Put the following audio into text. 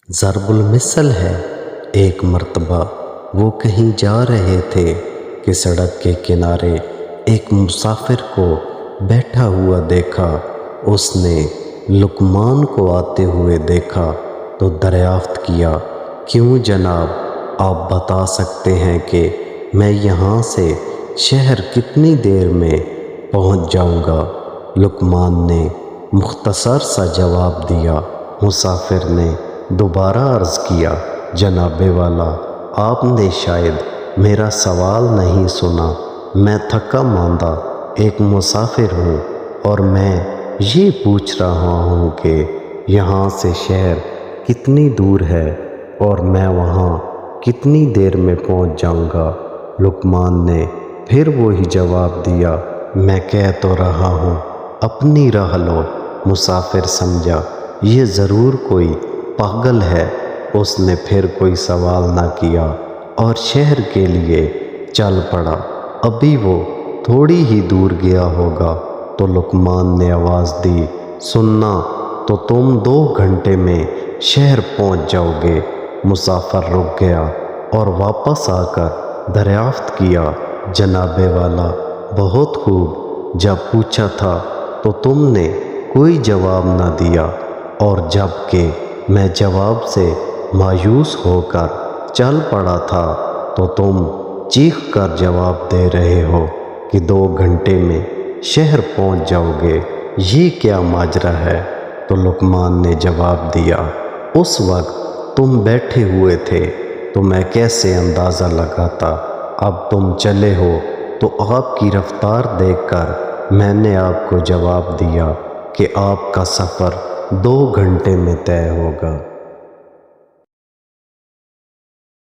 ضرب المثل ہے ایک مرتبہ وہ کہیں جا رہے تھے کہ سڑک کے کنارے ایک مسافر کو بیٹھا ہوا دیکھا۔ اس نے لقمان کو آتے ہوئے دیکھا تو دریافت کیا، کیوں جناب، آپ بتا سکتے ہیں کہ میں یہاں سے شہر کتنی دیر میں پہنچ جاؤں گا؟ لقمان نے مختصر سا جواب دیا۔ مسافر نے دوبارہ عرض کیا، جناب والا، آپ نے شاید میرا سوال نہیں سنا۔ میں تھکا ماندہ ایک مسافر ہوں اور میں یہ پوچھ رہا ہوں کہ یہاں سے شہر کتنی دور ہے اور میں وہاں کتنی دیر میں پہنچ جاؤں گا؟ لقمان نے پھر وہی جواب دیا، میں کہہ تو رہا ہوں اپنی راہ لو۔ مسافر سمجھا یہ ضرور کوئی پاگل ہے۔ اس نے پھر کوئی سوال نہ کیا اور شہر کے لیے چل پڑا۔ ابھی وہ تھوڑی ہی دور گیا ہوگا تو لقمان نے آواز دی، سننا تو تم 2 گھنٹے میں شہر پہنچ جاؤ گے۔ مسافر رک گیا اور واپس آ کر دریافت کیا، جناب والا، بہت خوب، جب پوچھا تھا تو تم نے کوئی جواب نہ دیا، اور جب کہ میں جواب سے مایوس ہو کر چل پڑا تھا تو تم چیخ کر جواب دے رہے ہو کہ 2 گھنٹے میں شہر پہنچ جاؤ گے، یہ کیا ماجرا ہے؟ تو لقمان نے جواب دیا، اس وقت تم بیٹھے ہوئے تھے تو میں کیسے اندازہ لگاتا؟ اب تم چلے ہو تو آپ کی رفتار دیکھ کر میں نے آپ کو جواب دیا کہ آپ کا سفر 2 گھنٹے میں طے ہوگا۔